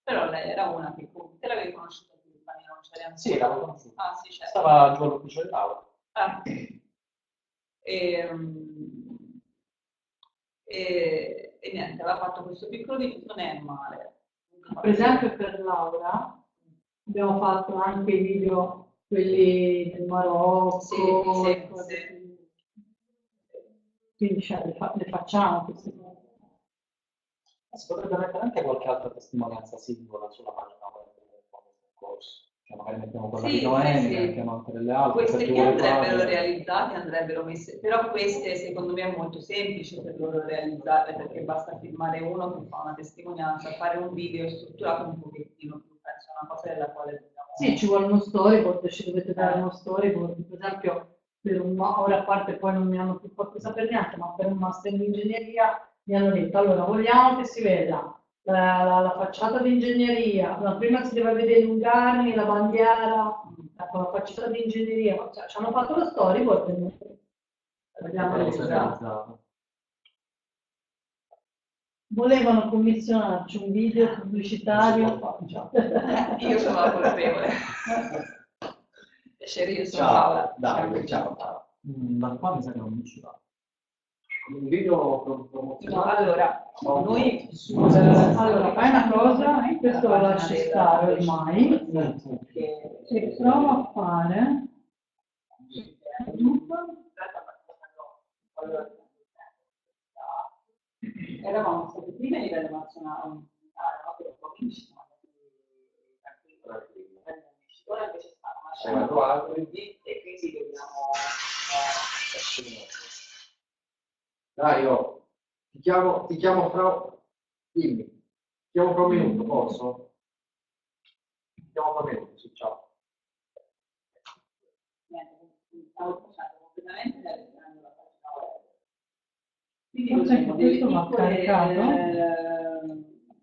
Però lei era una che te l'avevi conosciuta prima, non c'era ancora. Sì, l'avevo conosciuta. Ah, sì, certo. Stava giù all'ufficio di Laura. E niente, aveva fatto questo piccolo video, non è male. Per esempio per Laura abbiamo fatto anche i video, quelli del Marocco, Sì. quindi le facciamo queste cose. Si potrebbe mettere anche qualche altra testimonianza singola sulla pagina web del corso. Cioè magari mettiamo quella di Noemi, mettiamo anche delle altre. Queste qui andrebbero realizzate, andrebbero messe, però queste secondo me è molto semplice per loro realizzarle, perché basta filmare uno che fa una testimonianza, fare un video strutturato un pochettino più, penso è una cosa della quale dobbiamo... Sì, ci vuole uno storyboard, ci dovete dare uno storyboard, per esempio per ora a parte poi non mi hanno più fatto sapere niente, ma per un master in ingegneria mi hanno detto, allora vogliamo che si veda la facciata di ingegneria, prima si deve vedere i lungarni, la bandiera, ecco, la facciata di ingegneria, cioè, ci hanno fatto lo storyboard abbiamo realizzato. Volevano commissionarci un video pubblicitario. Io sono la colpevole. Io sono Paola. Ciao. Da qua mi sa che non mi ci va. Un video promozionale. Allora, noi allora fai una cosa, questo lo lascio stare ormai e provo a fare eravamo stati prima a livello nazionale, no? Per provincia, ora invece stanno lasciando e quindi dobbiamo... Dai, ti chiamo fra... Dimmi, ti chiamo fra un minuto, posso? Ti chiamo fra un minuto, sì, ciao. Stavo facendo completamente realizzando la pagina web. Quindi questo va caricato.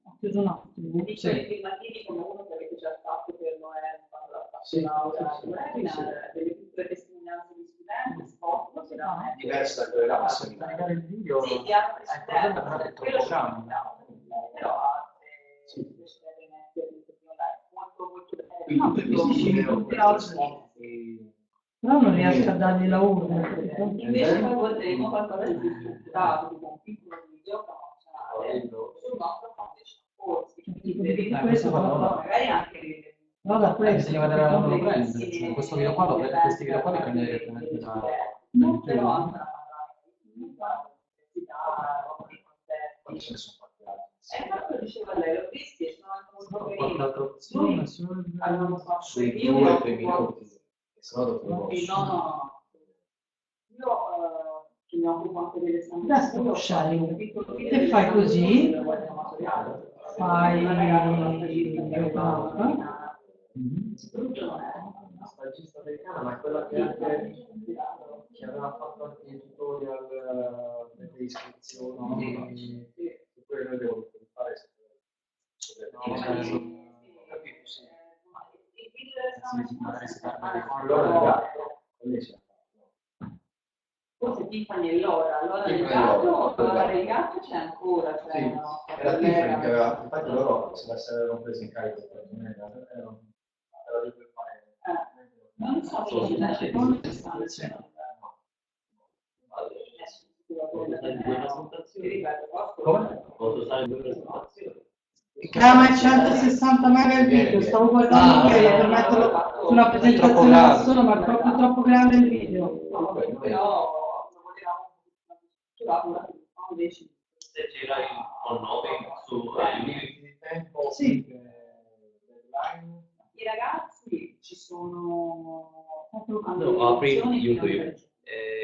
Ho chiuso un attimo. Piccoli filmativi come uno che avete già fatto per Noè quando l'ha fatto Laura al webinar, delle piccole testimonianze di studenti, spot, diversa da quella Posso caricare il video? sì, di altri studenti, quello ci grande. però altre deve mettere molto bene. Però non riesco a dargli la urna. Invece poi vorremmo qualcosa di più strutturato, tipo un piccolo video promozionale sul nostro foundation course, Questo magari anche guarda questo. Bisogna vedere dove lo prende. Cioè, questo video qua, questi video qua li prende direttamente da YouTube. però anche proprio diceva lei, l'ho visti e sono anche molto carini. Avevano fatto sui 2 minuti. No. Io che mi occupo anche delle Adesso sharing. Te fai così, fai La stagista americana, ma è quella che anche che aveva fatto anche i tutorial delle iscrizioni, su quello che devo fare. Allora, forse Tiffany è l'ora del gatto, l'ora del gatto c'è ancora. Sì, era Tiffany che aveva, infatti loro se la sarebbero presi in carico, non so se ci lascia con distanza. Posso stare due presentazioni? Ma è 160 mega il video, stavo guardando per metterlo su una presentazione da solo, ma è troppo grande il video. Però lo volevamo strutturato invece. Se c'era il nome su di tempo, sì. I ragazzi ci sono apri YouTube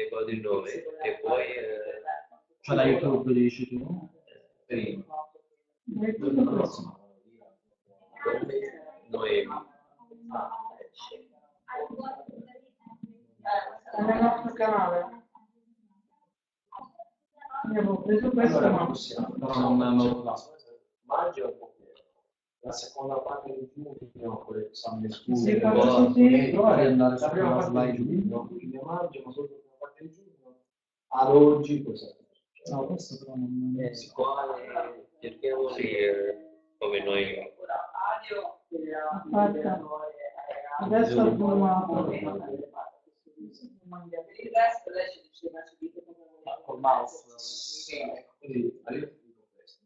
guardi il nome e poi Cioè da YouTube dici tu? Noemi È nel nostro canale. Abbiamo preso questo, allora, ma maggio è un po' pieno. La seconda parte di giugno con le esami scusi, sì, faccio così. Prova ad andare la prima sulla parte slide di giugno, fine maggio, ma solo la prima parte di giugno, ad oggi cos'è? No, questo però non siccome cerchiamo di come noi radio. Aspetta. Adesso ho filmato. Per il resto lei ci diceva Col mouse. Quindi, io ti dico questo,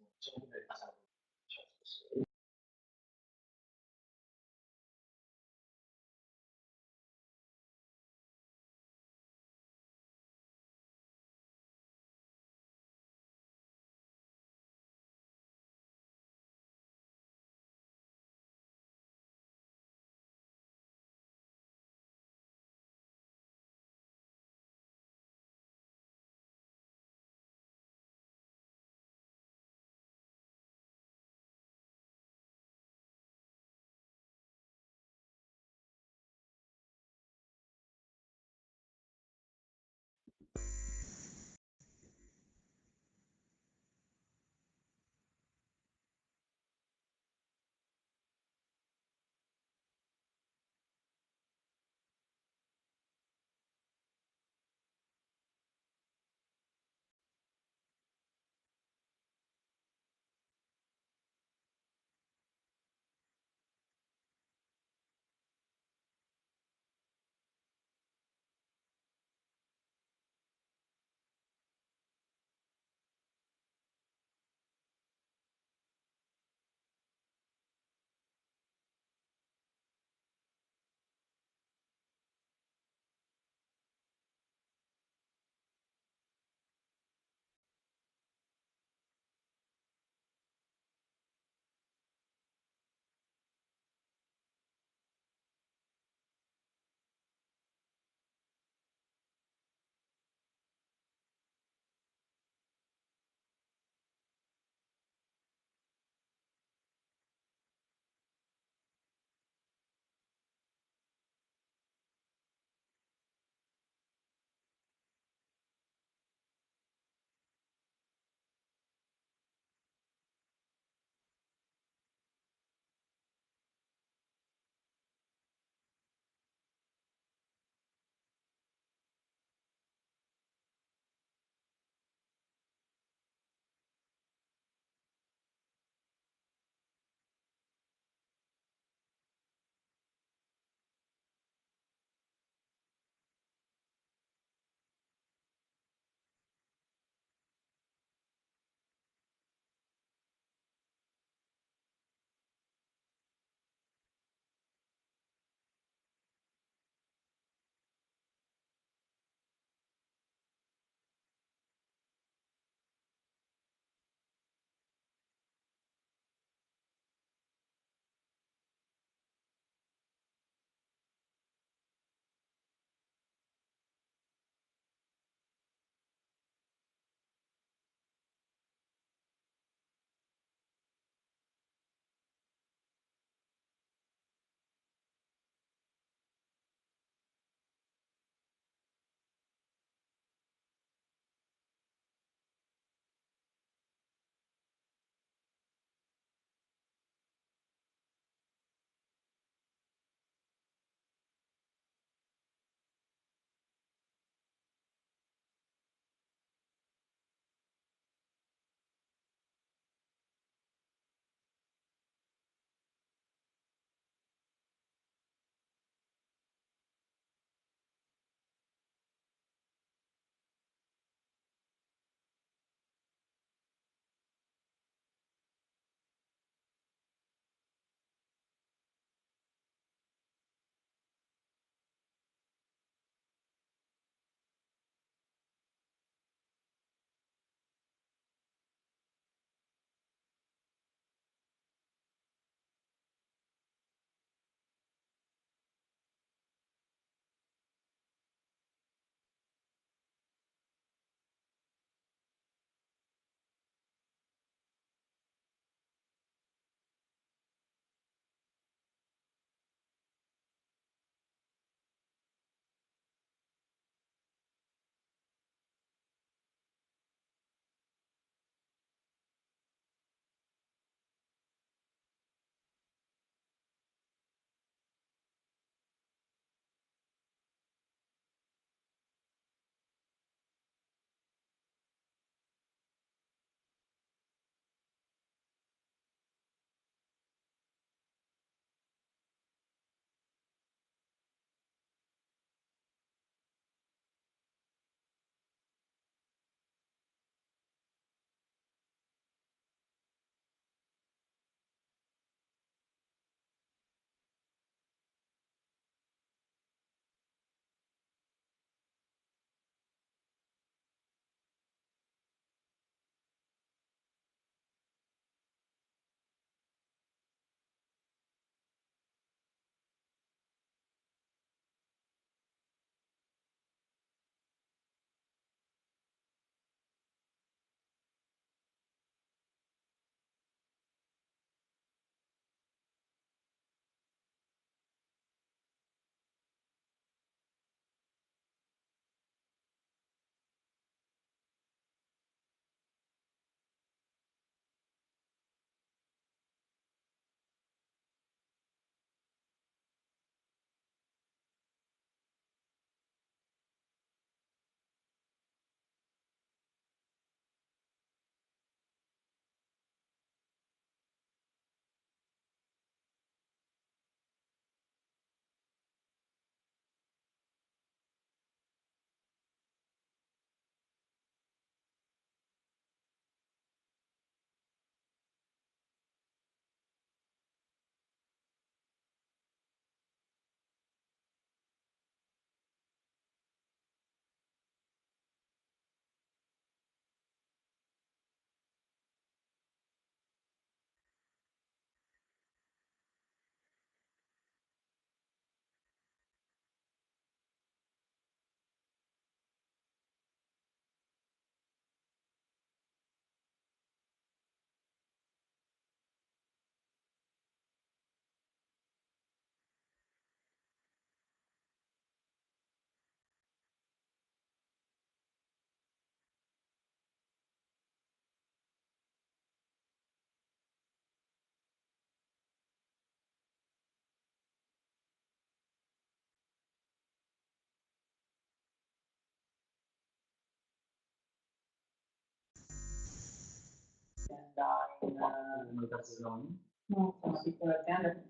No, sono piccole aziende.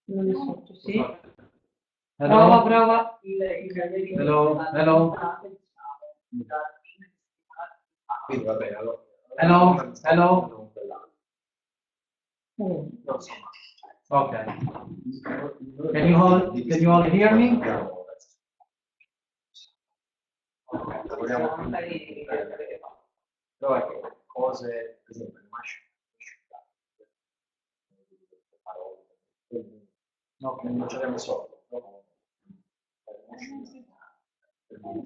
Non li sotto, sì. Hello? Prova. Hello? Hello? Quindi vabbè, allora. Hello? Hello? Oh. Okay. Can you all hear me? Però ecco, cose, per esempio, Ok. non ce l'abbiamo solo.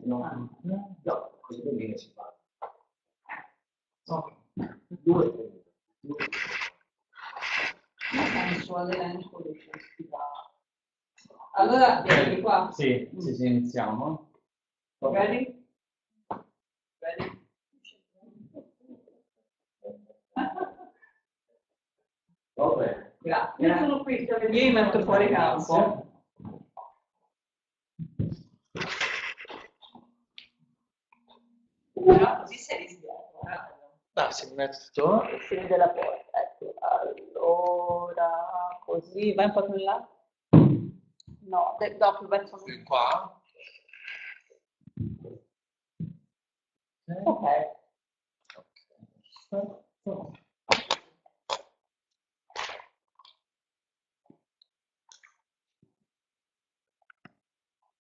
No, così bene si fa. Ok. Due. Allora, vieni qua. Sì, iniziamo. Ready? Ready? Vabbè. Grazie. Io sono qui. Io mi metto fuori campo. Però così sei rischiato. Si metto. Si vede la porta, ecco. Allora, così, vai un po' più in là. No, dopo verso Qua. Ok.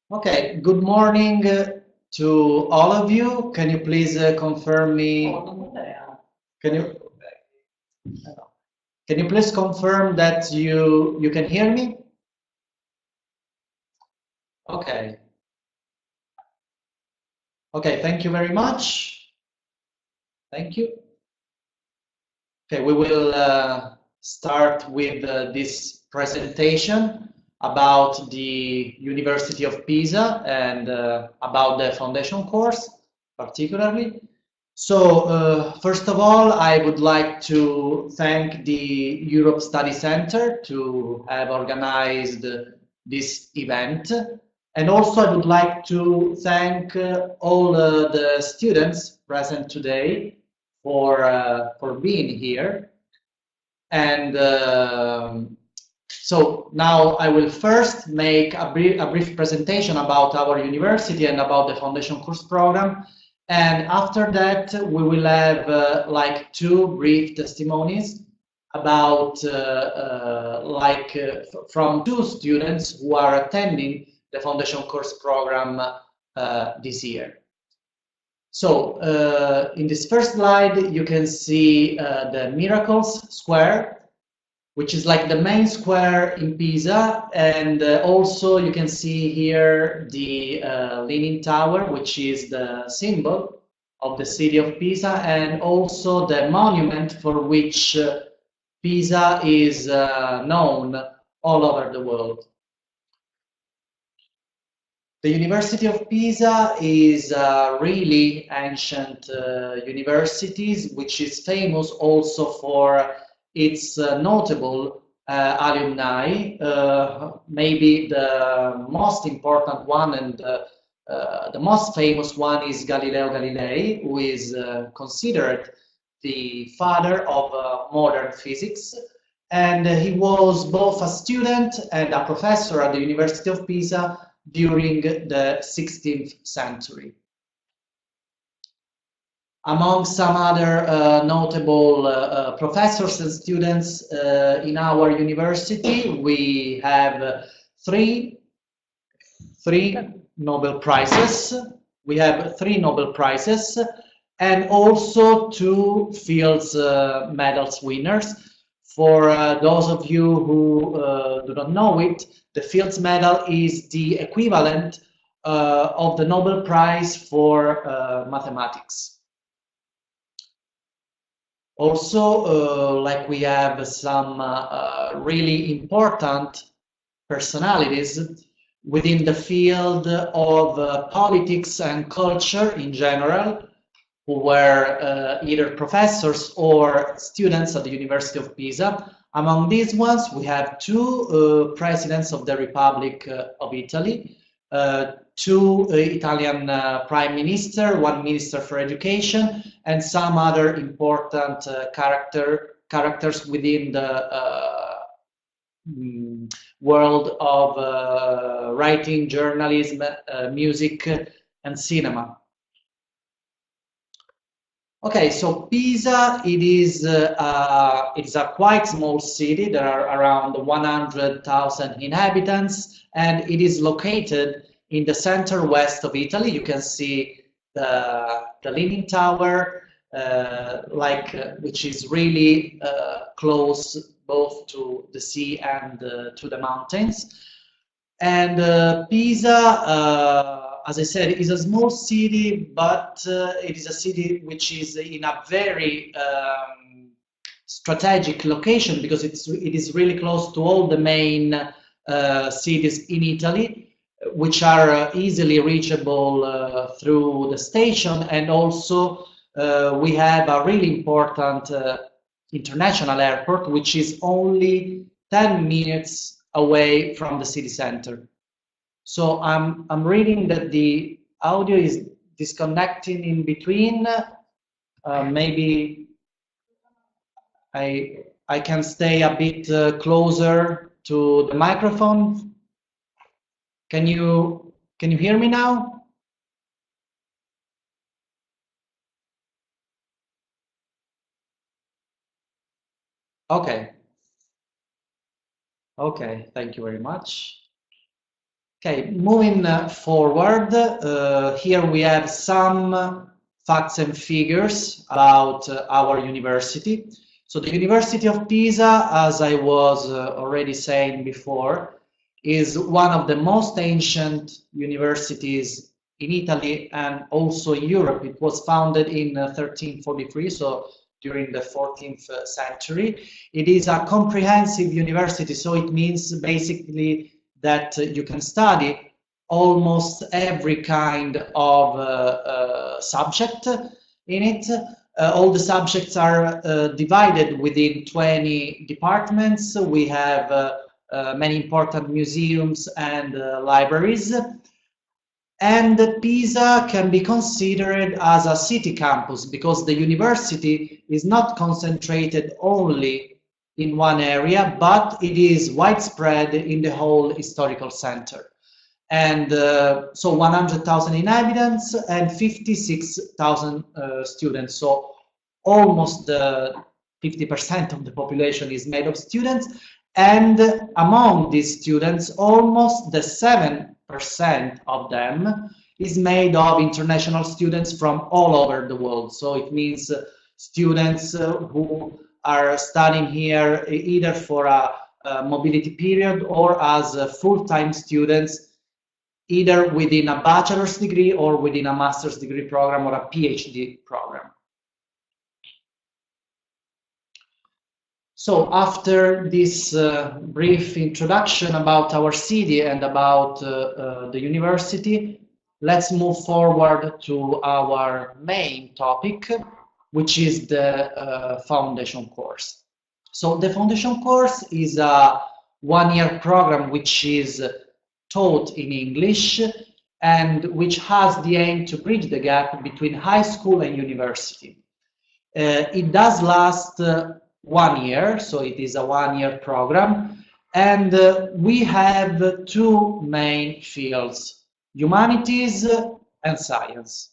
Okay, good morning to all of you. Can you please confirm me? Can you please confirm that you can hear me? Okay. Okay, thank you very much. Thank you. Okay, we will start with this presentation about the University of Pisa and about the foundation course particularly. So first of all, I would like to thank the Europe Study Center to have organized this event. And also I would like to thank all the students present today for being here. And so now I will first make a brief presentation about our university and about the foundation course program. And after that, we will have like two brief testimonies about from two students who are attending the foundation course program this year. So in this first slide, you can see the Miracles Square, which is like the main square in Pisa, and also you can see here the Leaning Tower, which is the symbol of the city of Pisa, and also the monument for which Pisa is known all over the world. The University of Pisa is a really ancient university, which is famous also for its notable alumni. Maybe the most important one and the most famous one is Galileo Galilei, who is considered the father of modern physics. And he was both a student and a professor at the University of Pisa during the 16th century. Among some other notable professors and students in our university, we have three Nobel Prizes. We have 3 Nobel Prizes and also 2 Fields Medals winners. For those of you who do not know it, the Fields Medal is the equivalent of the Nobel Prize for mathematics. Also, like we have some really important personalities within the field of politics and culture in general, who were either professors or students at the University of Pisa. Among these ones, we have 2 presidents of the Republic of Italy, 2 Italian prime minister, 1 minister for education, and some other important characters within the world of writing, journalism, music, and cinema. Okay, so Pisa, it's a quite small city. There are around 100,000 inhabitants, and it is located in the center west of Italy. You can see the Leaning Tower, which is really close both to the sea and to the mountains. And Pisa, as I said, is a small city, but it is a city which is in a very strategic location because it is really close to all the main cities in Italy, which are easily reachable through the station, and also we have a really important international airport, which is only 10 minutes away from the city center. So I'm reading that the audio is disconnecting in between. Maybe I can stay a bit closer to the microphone. Can you hear me now? Okay. Okay, thank you very much. Okay, moving forward, here we have some facts and figures about our university. So the University of Pisa, as I was already saying before, is one of the most ancient universities in Italy and also in Europe. It was founded in 1343, so during the 14th century. It is a comprehensive university, so it means basically that you can study almost every kind of subject in it. All the subjects are divided within 20 departments. We have many important museums and libraries. And Pisa can be considered as a city campus because the university is not concentrated only in one area, but it is widespread in the whole historical center. And so 100,000 inhabitants and 56,000 students. So almost 50% of the population is made of students. And among these students, almost the 7% of them is made of international students from all over the world. So it means students who are studying here either for a mobility period or as full-time students, either within a bachelor's degree or within a master's degree program or a PhD program. So after this brief introduction about our city and about the university, let's move forward to our main topic, which is the foundation course. So the foundation course is a one-year program which is taught in English and which has the aim to bridge the gap between high school and university. It does last 1 year, so it is a one-year program, and we have two main fields, humanities and science.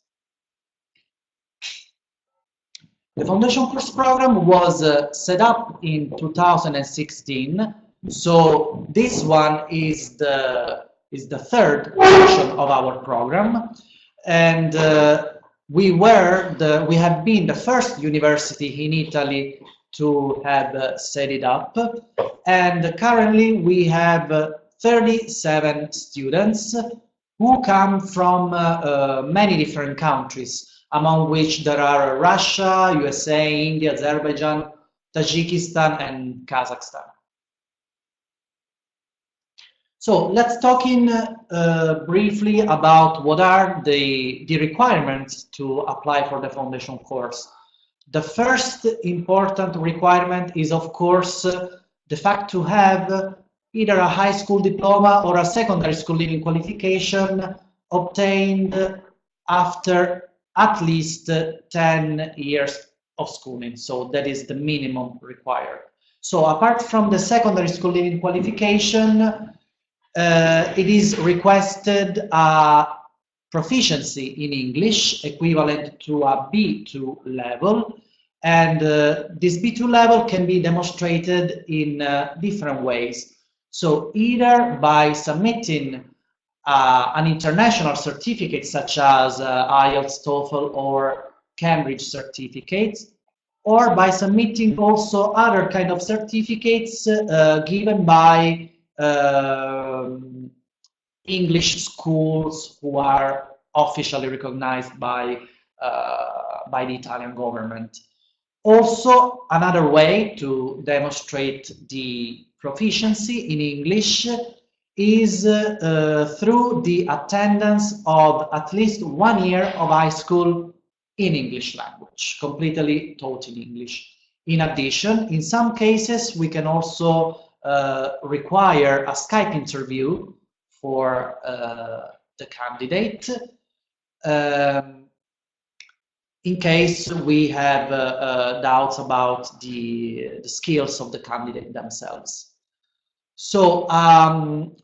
The foundation course program was set up in 2016, so this one is the third edition of our program, and we have been the first university in Italy to have set it up, and currently we have 37 students who come from many different countries, among which there are Russia, USA, India, Azerbaijan, Tajikistan, and Kazakhstan. So let's talk briefly about what are the requirements to apply for the foundation course. The first important requirement is, of course, the fact to have either a high school diploma or a secondary school leaving qualification obtained after at least 10 years of schooling. So that is the minimum required. So apart from the secondary school leaving qualification, it is requested a proficiency in English equivalent to a B2 level, and this B2 level can be demonstrated in different ways. So either by submitting an international certificate such as ielts, TOEFL, or Cambridge certificates, or by submitting also other kind of certificates given by English schools who are officially recognized by the Italian government. Also, another way to demonstrate the proficiency in English is through the attendance of at least 1 year of high school in English language, completely taught in English. In addition, in some cases, we can also require a Skype interview for the candidate in case we have doubts about the skills of the candidate themselves. So,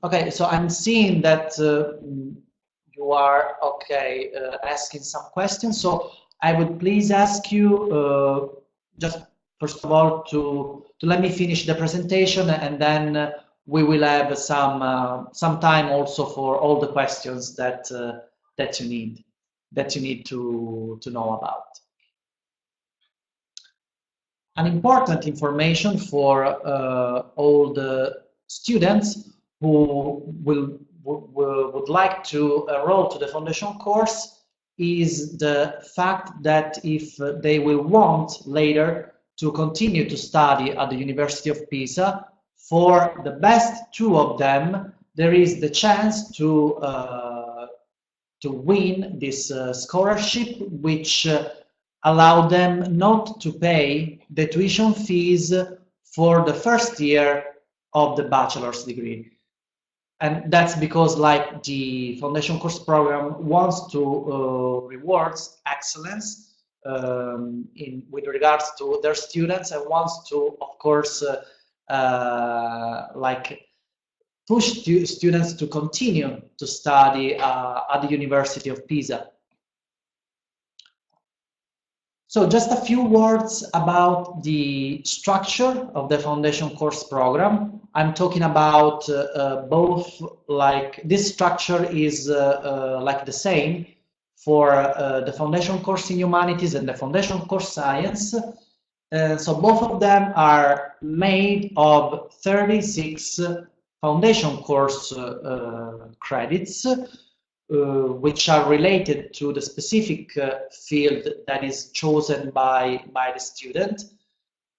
okay, so I'm seeing that you are, okay, asking some questions. So I would please ask you, just first of all, to let me finish the presentation, and then we will have some time also for all the questions that you need to know about. An important information for all the students who would like to enroll to the foundation course is the fact that if they will want later to continue to study at the University of Pisa, for the best 2 of them, there is the chance to win this scholarship, which allow them not to pay the tuition fees for the first year of the bachelor's degree. And that's because, like, the foundation course program wants to rewards excellence with regards to their students, and wants to, of course, like, push students to continue to study at the University of Pisa. So just a few words about the structure of the foundation course program. I'm talking about both, like, this structure is like the same for the foundation course in humanities and the foundation course science. So both of them are made of 36 foundation course credits, which are related to the specific field that is chosen by the student.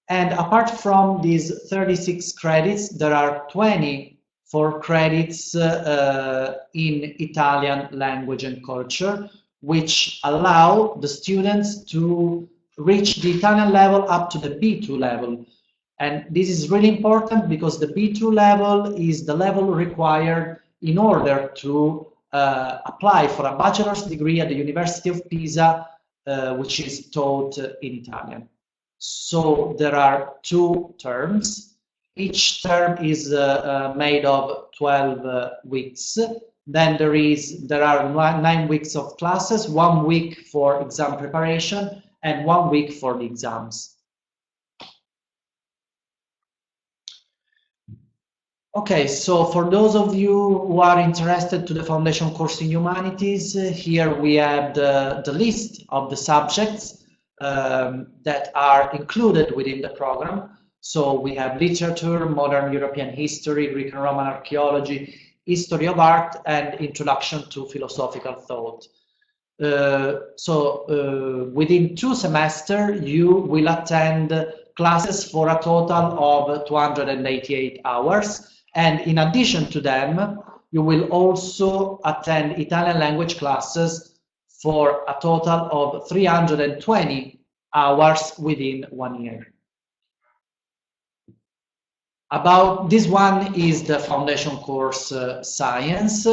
And apart from these 36 credits, there are 24 credits in Italian language and culture, which allow the students to reach the Italian level up to the B2 level. And this is really important because the B2 level is the level required in order to apply for a bachelor's degree at the University of Pisa, which is taught in Italian. So there are 2 terms. Each term is made of 12 weeks. Then there are 9 weeks of classes, 1 week for exam preparation, and 1 week for the exams. Okay, so for those of you who are interested to the foundation course in humanities, here we have the list of the subjects that are included within the program. So we have literature, modern European history, Greek and Roman archaeology, history of art, and introduction to philosophical thought. Within 2 semesters, you will attend classes for a total of 288 hours. And in addition to them, you will also attend Italian language classes for a total of 320 hours within 1 year. About this one is the foundation course science.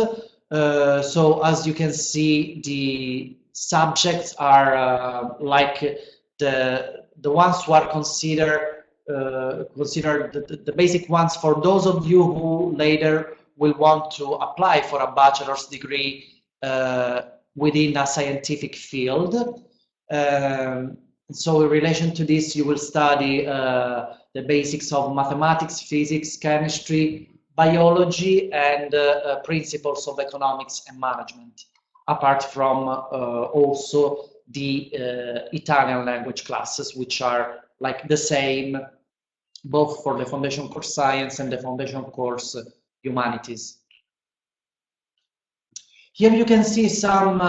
So as you can see, the subjects are like the ones who are considered the basic ones for those of you who later will want to apply for a bachelor's degree within a scientific field. So in relation to this, you will study the basics of mathematics, physics, chemistry, biology, and principles of economics and management, apart from also the Italian language classes, which are like the same both for the foundation course science and the foundation course humanities. Here you can see some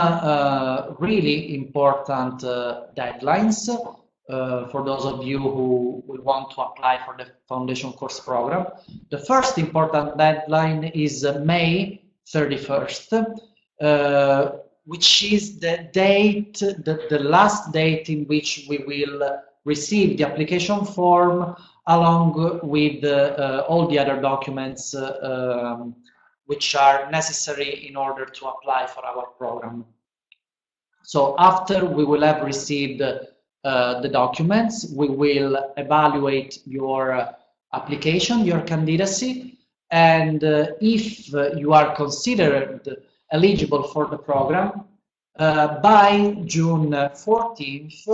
really important deadlines for those of you who will want to apply for the foundation course program. The first important deadline is May 31st, which is the date, the last date in which we will receive the application form along with all the other documents which are necessary in order to apply for our program. So after we will have received the documents, we will evaluate your application, your candidacy, and if you are considered eligible for the program, by June 14th,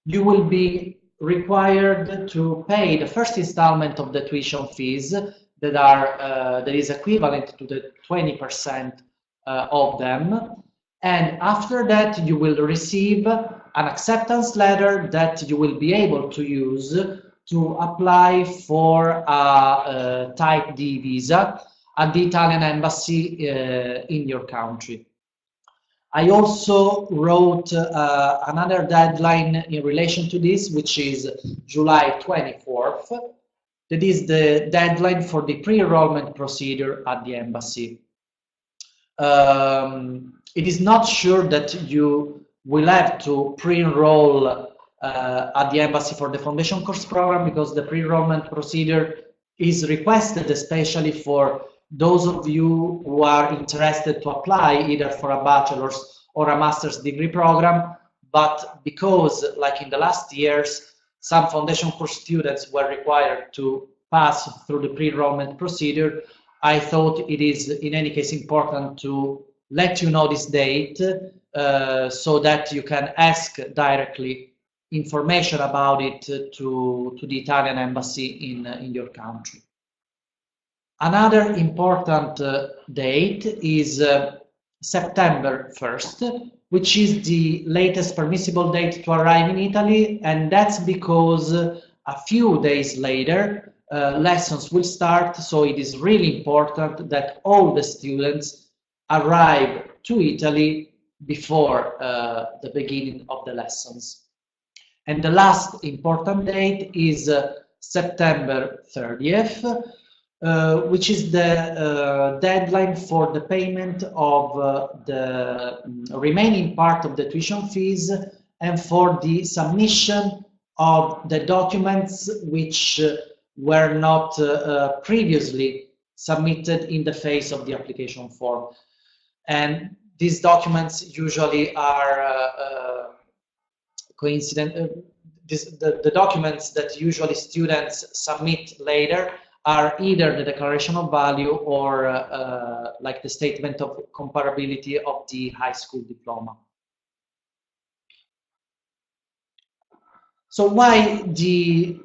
you will be required to pay the first installment of the tuition fees that is equivalent to the 20% of them, and after that you will receive an acceptance letter that you will be able to use to apply for a type D visa at the Italian embassy in your country. I also wrote another deadline in relation to this, which is July 24th. That is the deadline for the pre-enrollment procedure at the embassy. It is not sure that you will have to pre-enroll at the embassy for the foundation course program, because the pre-enrollment procedure is requested especially for those of you who are interested to apply either for a bachelor's or a master's degree program. But because, like in the last years, some foundation course students were required to pass through the pre-enrollment procedure, I thought it is in any case important to let you know this date so that you can ask directly information about it to the Italian embassy in your country. Another important date is September 1st, which is the latest permissible date to arrive in Italy, and that's because a few days later lessons will start, so it is really important that all the students arrive to Italy before the beginning of the lessons. And the last important date is September 30th, which is the deadline for the payment of the remaining part of the tuition fees and for the submission of the documents which were not previously submitted in the phase of the application form. And these documents usually are coincident. The documents that usually students submit later are either the declaration of value or like the statement of comparability of the high school diploma. So why the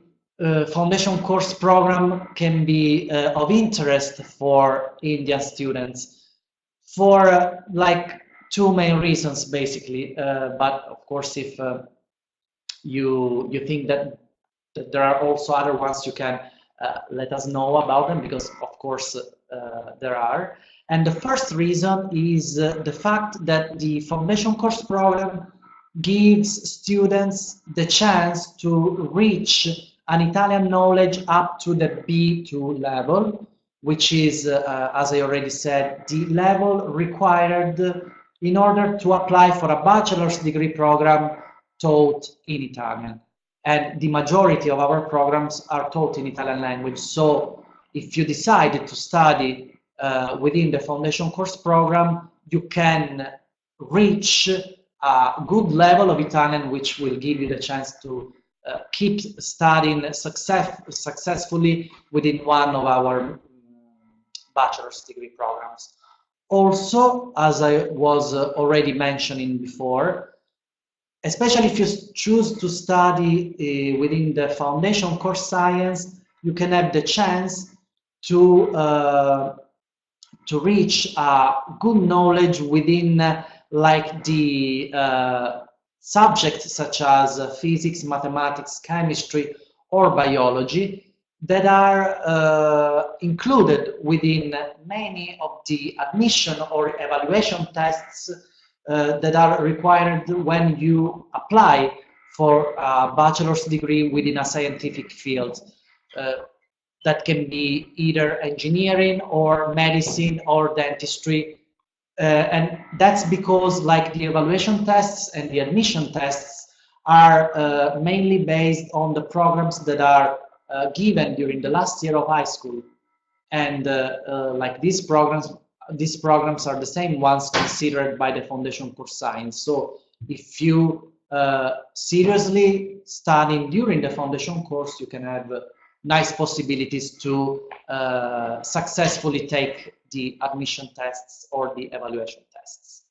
foundation course program can be of interest for Indian students? For like two main reasons basically, but of course if you think that there are also other ones, you can let us know about them, because of course there are. And the first reason is the fact that the foundation course program gives students the chance to reach an Italian knowledge up to the B2 level, which is, as I already said, the level required in order to apply for a bachelor's degree program taught in Italian. And the majority of our programs are taught in Italian language. So if you decide to study within the foundation course program, you can reach a good level of Italian, which will give you the chance to keep studying successfully within one of our bachelor's degree programs. Also, as I was already mentioning before, especially if you choose to study within the foundation course science, you can have the chance to reach good knowledge within like the subjects such as physics, mathematics, chemistry, or biology that are included within many of the admission or evaluation tests that are required when you apply for a bachelor's degree within a scientific field. That can be either engineering or medicine or dentistry. And that's because like the evaluation tests and the admission tests are mainly based on the programs that are given during the last year of high school. And like these programs are the same ones considered by the foundation course science. So if you seriously studying during the foundation course, you can have nice possibilities to successfully take the admission tests or the evaluation tests.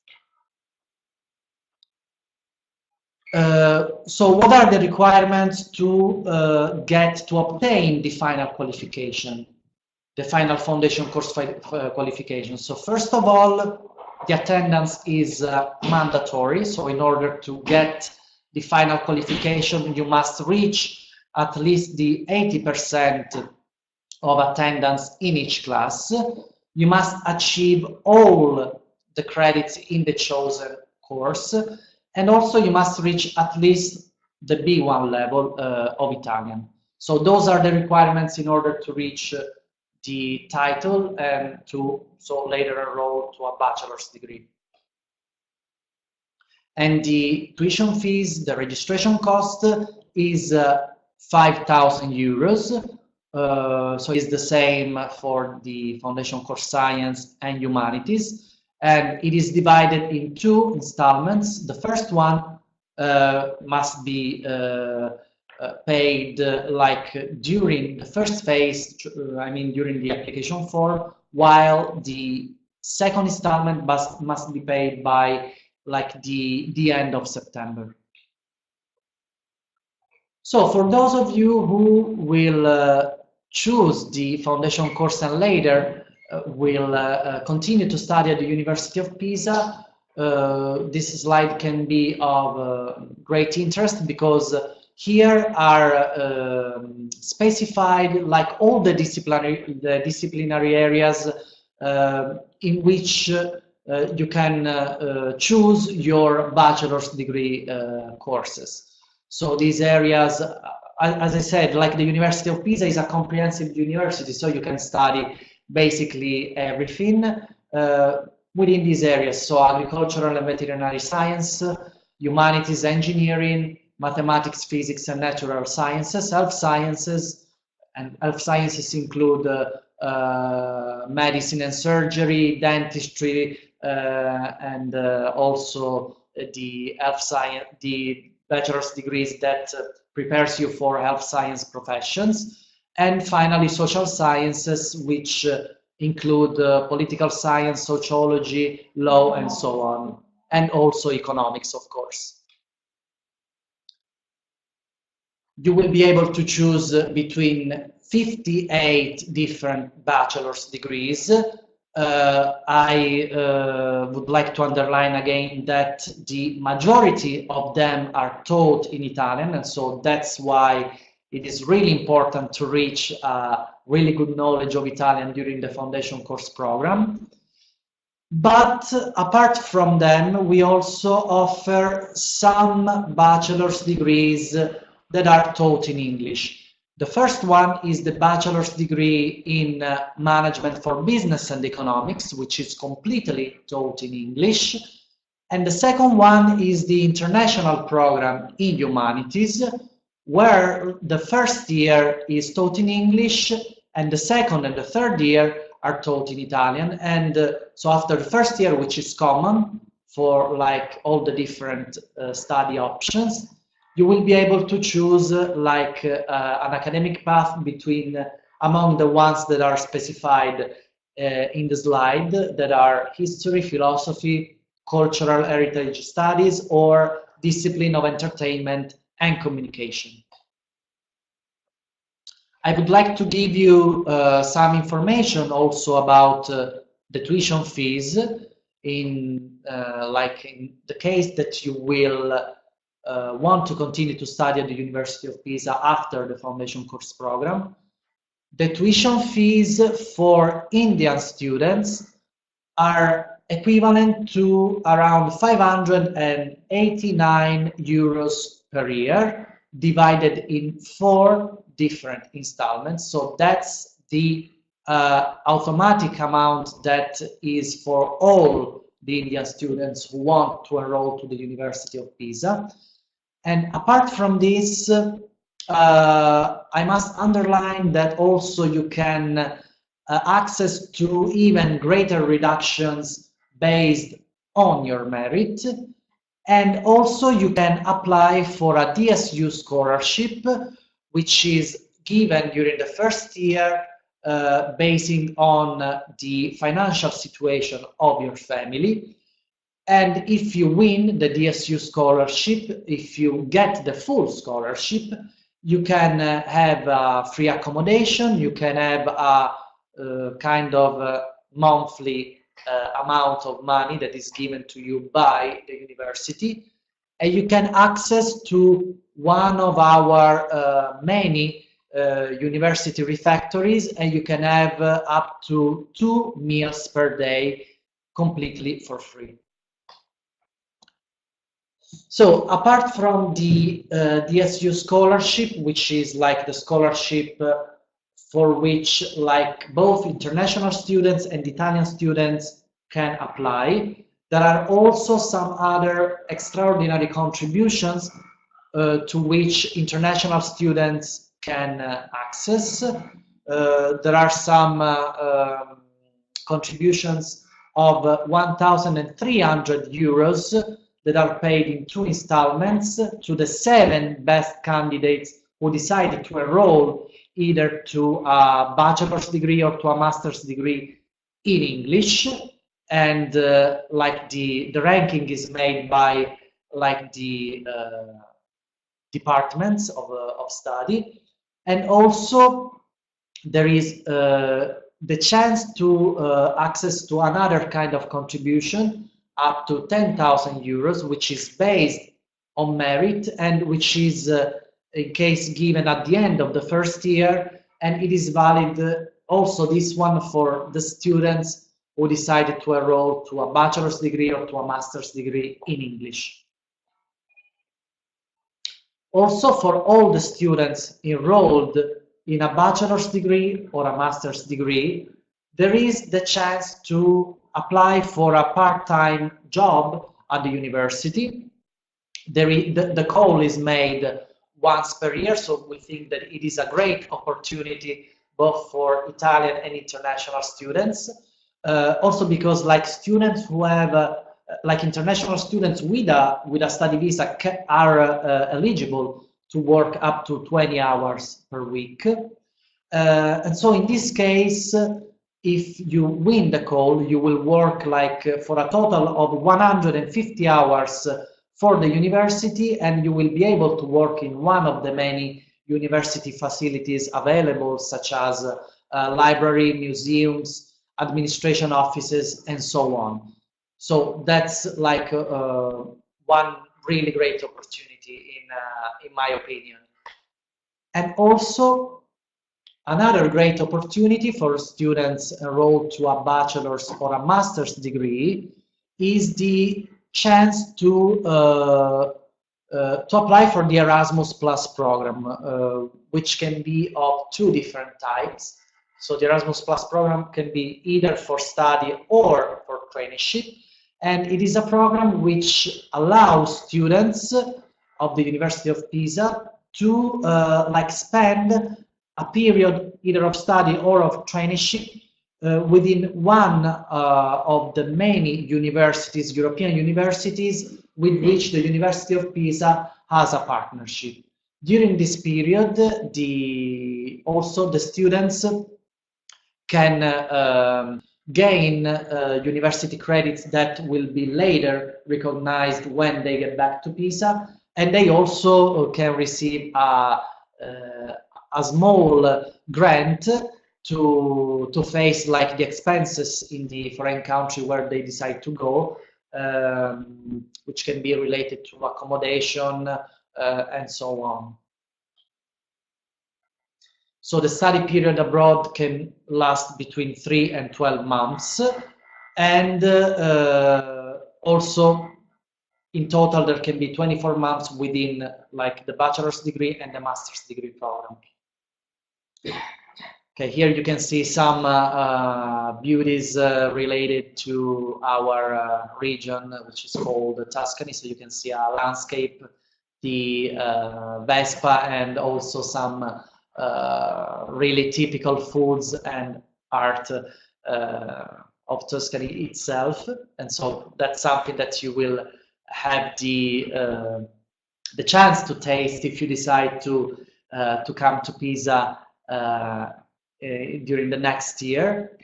So what are the requirements to obtain the final qualification, the final foundation course qualification? So first of all, the attendance is mandatory. So in order to get the final qualification, you must reach at least the 80% of attendance in each class. You must achieve all the credits in the chosen course, and also you must reach at least the B1 level of Italian. So those are the requirements in order to reach the title and to later enroll to a bachelor's degree. And the tuition fees, the registration cost is 5,000 euros. So it's the same for the foundation course science and humanities. And it is divided in 2 installments. The first one must be paid like during the first phase, I mean during the application form, while the second installment must be paid by like the end of September. So for those of you who will choose the foundation course and later will continue to study at the University of Pisa, this slide can be of great interest because here are specified like all the disciplinary areas in which you can choose your bachelor's degree courses. So these areas, as I said, like the University of Pisa is a comprehensive university, so you can study basically everything within these areas. So agricultural and veterinary science, humanities, engineering, mathematics, physics, and natural sciences, health sciences, and health sciences include medicine and surgery, dentistry, and also the health science, the bachelor's degrees that prepares you for health science professions, and finally social sciences, which include political science, sociology, law, and so on, and also economics, of course. You will be able to choose between 58 different bachelor's degrees. I would like to underline again that the majority of them are taught in Italian, and so that's why it is really important to reach a really good knowledge of Italian during the foundation course program. But apart from them, we also offer some bachelor's degrees that are taught in English. The first one is the bachelor's degree in management for business and economics, which is completely taught in English. And the second one is the international program in humanities, where the first year is taught in English, and the second and the third year are taught in Italian. And so after the first year, which is common for like all the different study options. You will be able to choose like an academic path between among the ones that are specified in the slide, that are history, philosophy, cultural heritage studies, or discipline of entertainment and communication. I would like to give you some information also about the tuition fees in like in the case that you will want to continue to study at the University of Pisa after the foundation course program. The tuition fees for Indian students are equivalent to around 589 euros per year, divided in 4 different installments. So that's the automatic amount that is for all the Indian students who want to enroll to the University of Pisa. And apart from this, I must underline that also you can access to even greater reductions based on your merit. And also you can apply for a DSU scholarship, which is given during the first year based on the financial situation of your family. And if you win the DSU scholarship, if you get the full scholarship, you can have free accommodation, you can have a kind of monthly amount of money that is given to you by the university, and you can access to one of our many university refectories, and you can have up to 2 meals per day completely for free. So apart from the DSU scholarship, which is like the scholarship for which like both international students and Italian students can apply, there are also some other extraordinary contributions to which international students can access. There are some contributions of 1,300 euros that are paid in 2 installments to the 7 best candidates who decided to enroll either to a bachelor's degree or to a master's degree in English. And like the ranking is made by like the departments of study. And also there is the chance to access to another kind of contribution up to 10,000 euros, which is based on merit and which is in case given at the end of the first year, and it is valid also this one for the students who decided to enroll to a bachelor's degree or to a master's degree in English. Also for all the students enrolled in a bachelor's degree or a master's degree, there is the chance to apply for a part-time job at the university. The call is made once per year, so we think that it is a great opportunity both for Italian and international students. Also because like students who have like international students with a study visa are eligible to work up to 20 hours per week. And so in this case, if you win the call, you will work like for a total of 150 hours for the university, and you will be able to work in one of the many university facilities available, such as library, museums, administration offices, and so on. So that's like one really great opportunity in my opinion. And also another great opportunity for students enrolled to a bachelor's or a master's degree is the chance to apply for the Erasmus Plus program, which can be of 2 different types. So the Erasmus Plus program can be either for study or for traineeship, and it is a program which allows students of the University of Pisa to like spend a period either of study or of traineeship within one of the many universities, European universities, with which the University of Pisa has a partnership. During this period, also the students can gain university credits that will be later recognized when they get back to Pisa, and they also can receive a small grant to face like the expenses in the foreign country where they decide to go, which can be related to accommodation and so on. So the study period abroad can last between 3 and 12 months, and also in total there can be 24 months within like the bachelor's degree and the master's degree program. Okay, here you can see some beauties related to our region, which is called Tuscany. So you can see a landscape, the Vespa, and also some really typical foods and art of Tuscany itself. And so that's something that you will have the chance to taste if you decide to come to Pisa during the next year.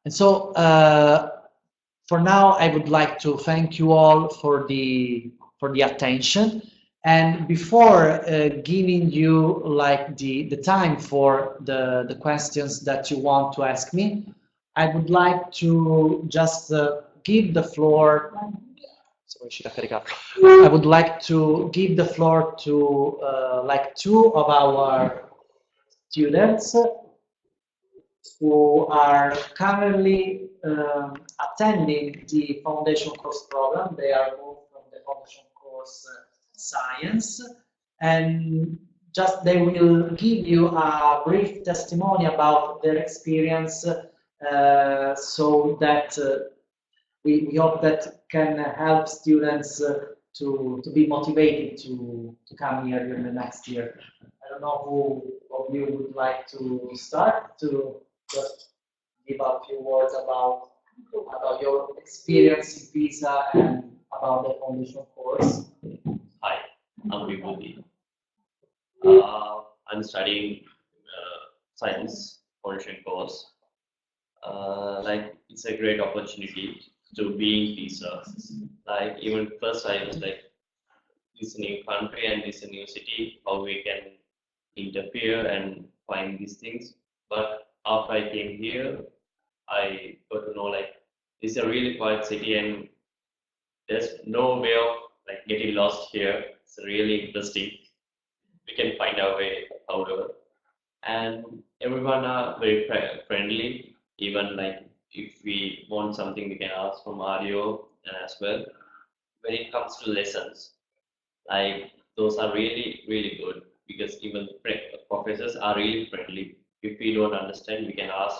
And so for now, I would like to thank you all for the attention. And before giving you like the time for the questions that you want to ask me, I would like to just give the floor. I would like to give the floor to like two of our students who are currently attending the foundation course program. They are both from the foundation course science, and just they will give you a brief testimony about their experience, so that we hope that can help students to be motivated to come here during the next year. I don't know who of you would like to start to just give a few words about your experience in Pisa and about the foundation course. Hi, I'm Vibhuti. I'm studying science foundation course. Like it's a great opportunity to be in Pisa. Like even first I was like, this new country and this new city, how we can interfere and find these things. But after I came here, I got to know like it's a really quiet city and there's no way of like getting lost here. It's really interesting. We can find our way however, and everyone are very friendly. Even like if we want something, we can ask from Ario as well. When it comes to lessons, like those are really good because even professors are really friendly. If we don't understand, we can ask.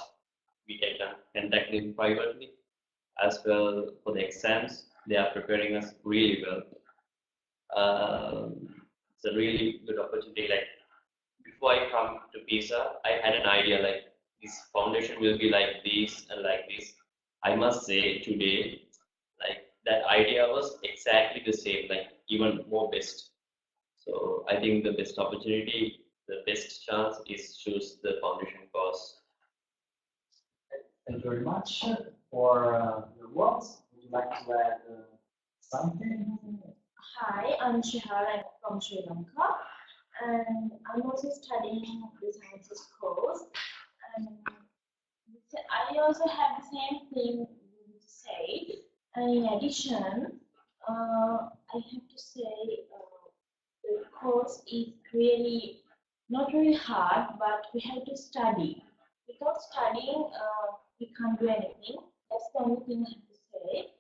We can contact them privately as well. For the exams, they are preparing us really well. It's a really good opportunity. Like before I come to Pisa, I had an idea like this foundation will be like this and like this. I must say today, like that idea was exactly the same, like even more best. So I think the best opportunity, the best chance is choose the foundation course. Thank you very much for your words. Would you like to add something? Hi, I'm Shihara from Sri Lanka, and I'm also studying the sciences course. And I also have the same thing to say. And in addition, I have to say the course is really not really hard, but we have to study. Without studying, we can't do anything. That's the only thing I have to say.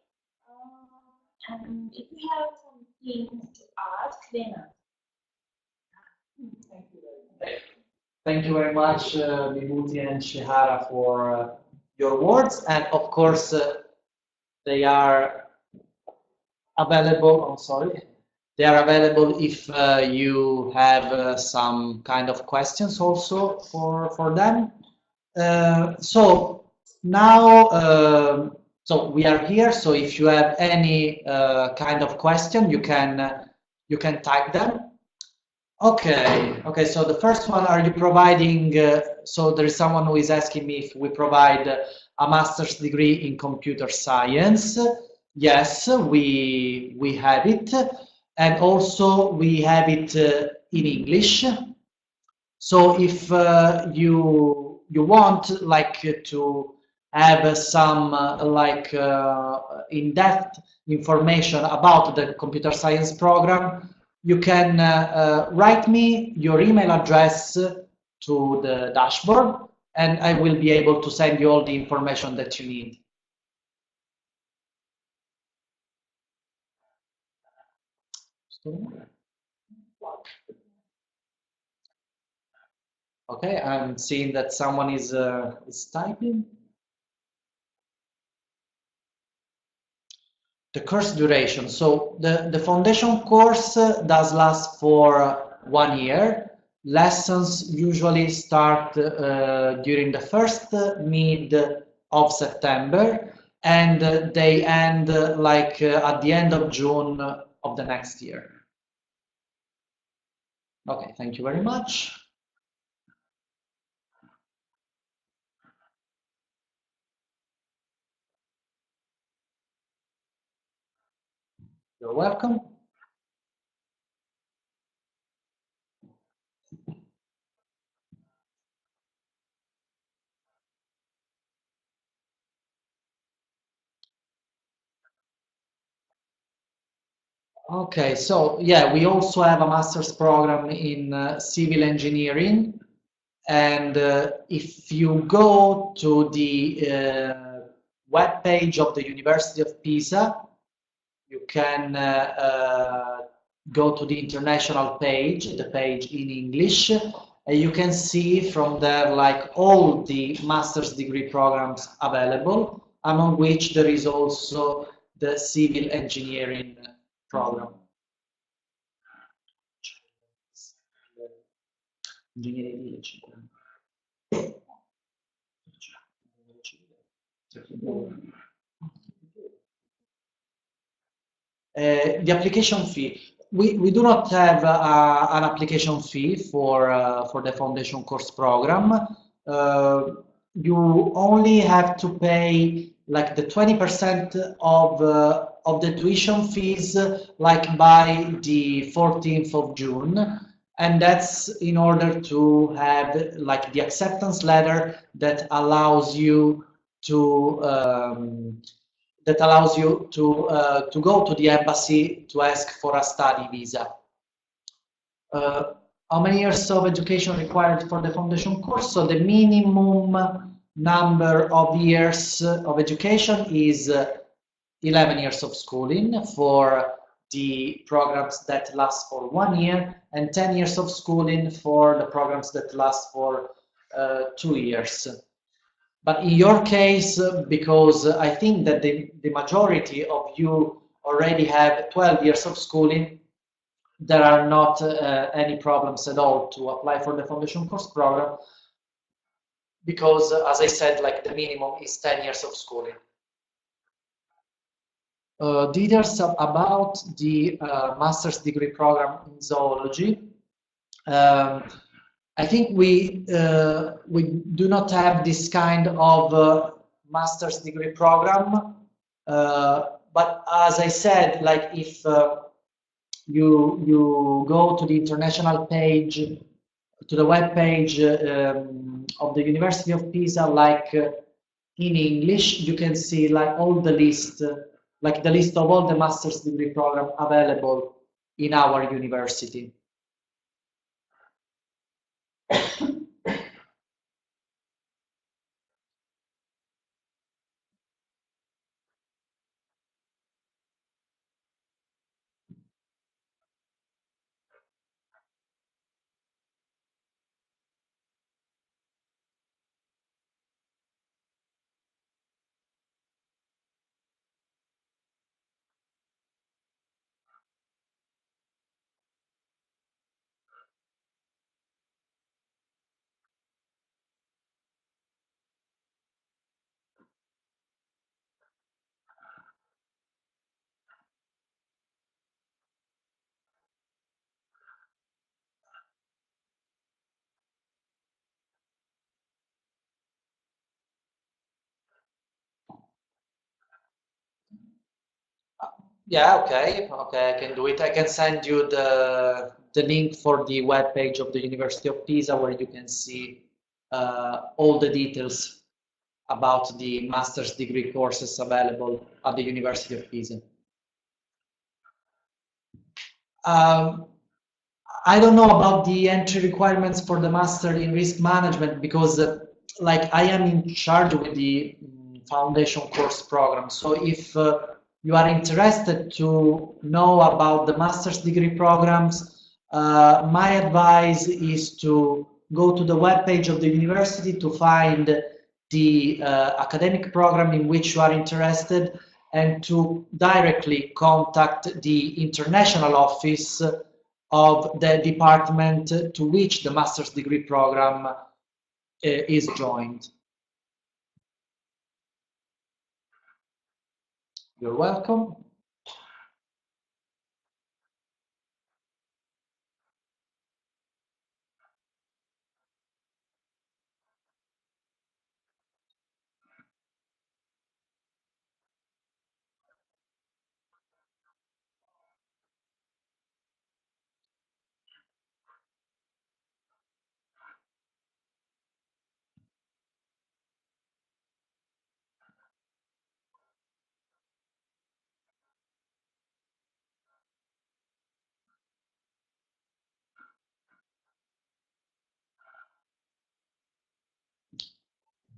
And if you have something to ask, then Thank you very much, Vibhuti and Shihara, for your words. And of course, they are available. I'm sorry. They are available if you have some kind of questions also for them. So now, so we are here. So if you have any kind of question, you can type them. Okay. Okay. So the first one, are you providing? So there is someone who is asking me if we provide a master's degree in computer science. Yes, we have it, and also we have it in English. So if you want like to have some in-depth information about the computer science program, you can write me your email address to the dashboard, and I will be able to send you all the information that you need. Okay, I'm seeing that someone is typing. The course duration. So the foundation course does last for 1 year. Lessons usually start during the first mid of September, and they end at the end of June of the next year. Okay, thank you very much. You're welcome. Okay, so yeah, we also have a master's program in civil engineering. And if you go to the web page of the University of Pisa, you can go to the international page, the page in English, and you can see from there like all the master's degree programs available, among which there is also the civil engineering program. The application fee. We do not have an application fee for the foundation course program. You only have to pay like the 20% of the tuition fees like by the 14th of June, and that's in order to have like the acceptance letter that allows you to go to the embassy to ask for a study visa. How many years of education required for the foundation course? So the minimum number of years of education is 11 years of schooling for the programs that last for 1 year, and 10 years of schooling for the programs that last for 2 years. But in your case, because I think that the majority of you already have 12 years of schooling, there are not any problems at all to apply for the foundation course program, because as I said, like the minimum is 10 years of schooling. Details about the master's degree program in zoology. I think we do not have this kind of master's degree program, but as I said, like if you go to the international page, to the web page of the University of Pisa, like in English, you can see like all the list, like the list of all the master's degree program available in our university. Yeah, okay, okay, I can do it. I can send you the link for the web page of the University of Pisa, where you can see all the details about the master's degree courses available at the University of Pisa. Um, I don't know about the entry requirements for the master in risk management because like I am in charge with the foundation course program. So if you are interested to know about the master's degree programs, my advice is to go to the webpage of the university to find the academic program in which you are interested and to directly contact the international office of the department to which the master's degree program is joined. You're welcome.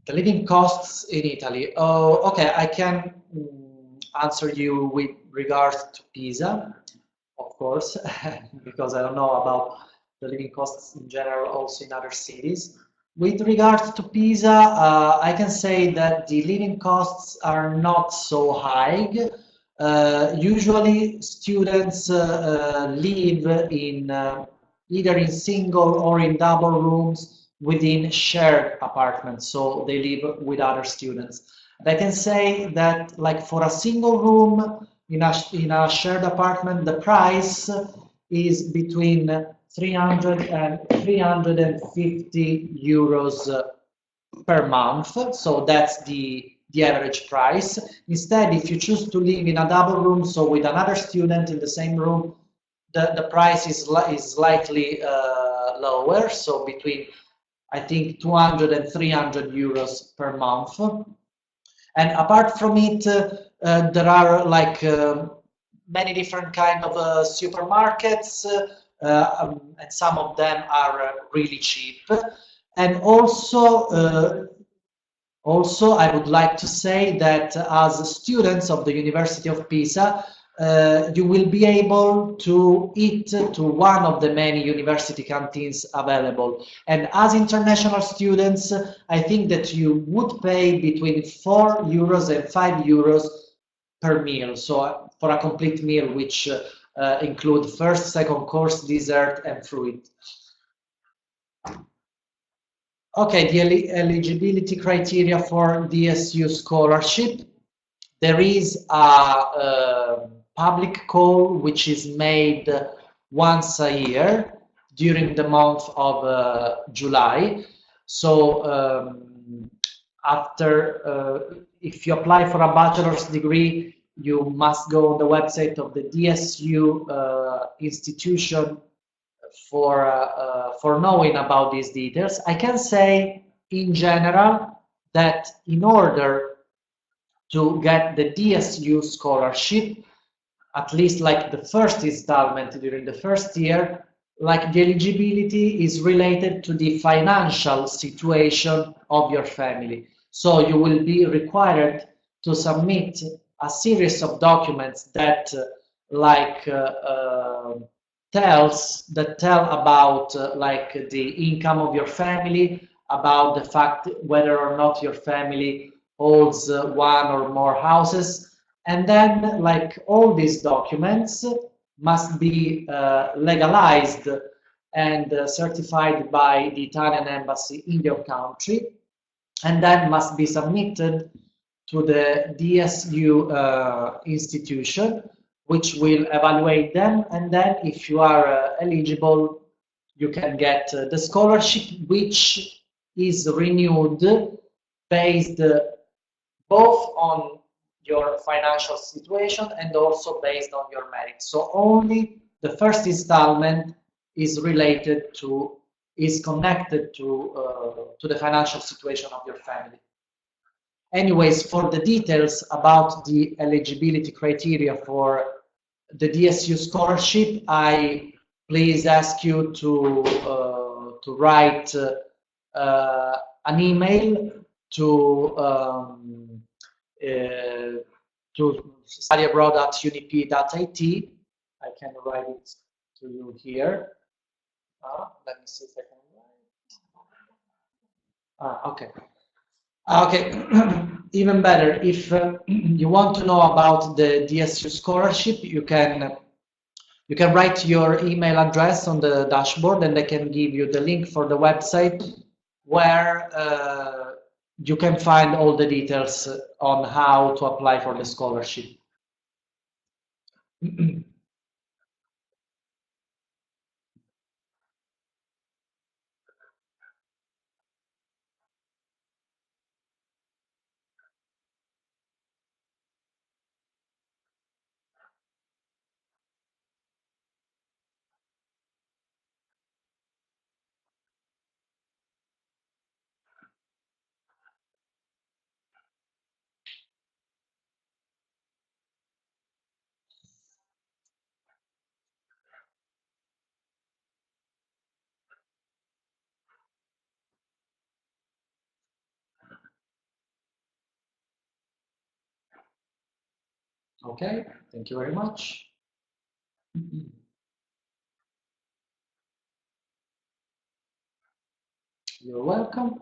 The living costs in Italy. Oh, okay, I can answer you with regards to Pisa, of course, because I don't know about the living costs in general also in other cities. With regards to Pisa, I can say that the living costs are not so high. Usually students live in either in single or in double rooms within shared apartments, so they live with other students. And I can say that like for a single room in a shared apartment, the price is between 300 and 350 euros per month, so that's the average price. Instead, if you choose to live in a double room, so with another student in the same room, the price is slightly lower, so between I think 200 and 300 euros per month. And apart from it, there are like many different kind of supermarkets, and some of them are really cheap. And also, I would like to say that as students of the University of Pisa, you will be able to eat to one of the many university canteens available. And as international students, I think that you would pay between 4 euros and 5 euros per meal. So for a complete meal, which include first, second course, dessert, and fruit. Okay, the eligibility criteria for DSU scholarship. There is a public call which is made once a year during the month of July. So if you apply for a bachelor's degree, you must go on the website of the DSU institution for knowing about these details. I can say in general that in order to get the DSU scholarship, at least like the first installment during the first year, like the eligibility is related to the financial situation of your family. So you will be required to submit a series of documents that tell about like the income of your family, about the fact whether or not your family holds one or more houses, and then like all these documents must be legalized and certified by the Italian embassy in your country, and then must be submitted to the DSU institution, which will evaluate them, and then if you are eligible, you can get the scholarship, which is renewed based both on your financial situation and also based on your merit. So only the first installment is related to, is connected to the financial situation of your family. Anyways, for the details about the eligibility criteria for the DSU scholarship, I please ask you to write an email to studyabroad@unip.it. I can write it to you here. Let me see if I can write. Okay. Okay, even better. If you want to know about the DSU scholarship, you can write your email address on the dashboard, and they can give you the link for the website where you can find all the details on how to apply for the scholarship. Okay, thank you very much. You're welcome.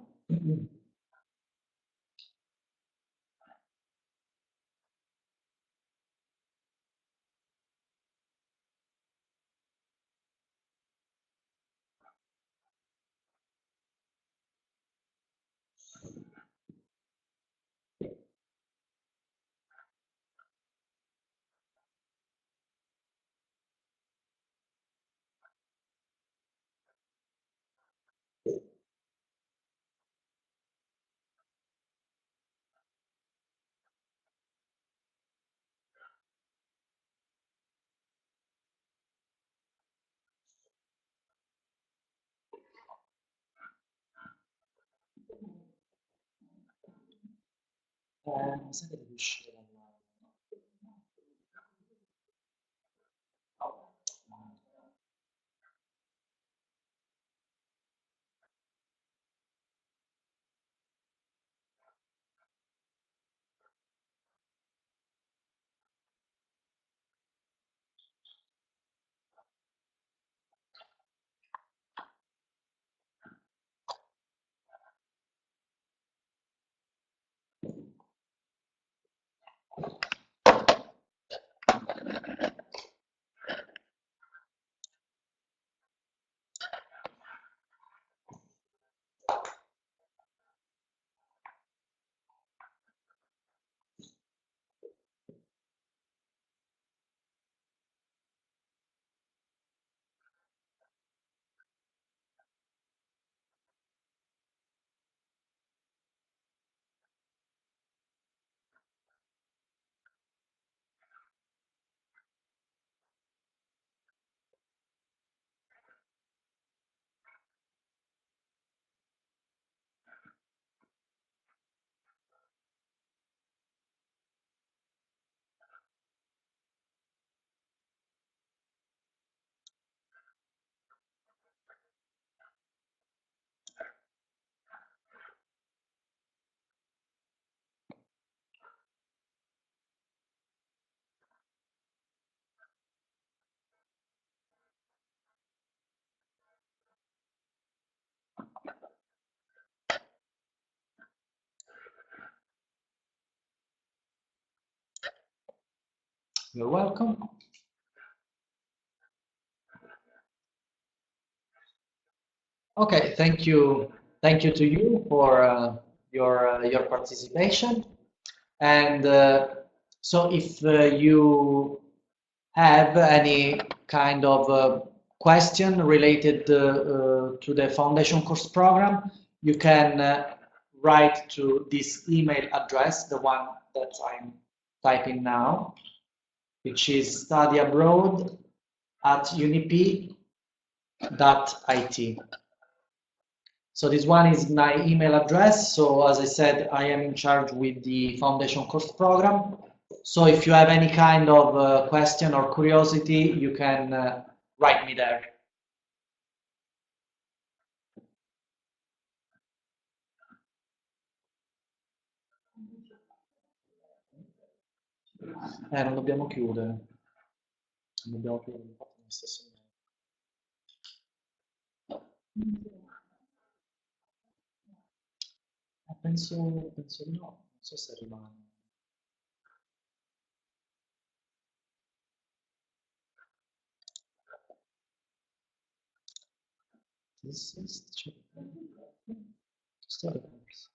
Sai che devi uscire dalla... You're welcome. Okay, thank you. Thank you to you for your participation. And so if you have any kind of question related to the foundation course program, you can write to this email address, the one that I'm typing now, which is study abroad at unip.it. So this one is my email address. So as I said, I am in charge with the foundation course program. So if you have any kind of question or curiosity, you can write me there. Non dobbiamo chiudere. Non dobbiamo chiudere infatti nello stesso momento. Penso di no, non so se rimane. This is story course.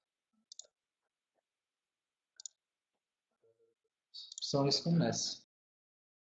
Sono risconnessi.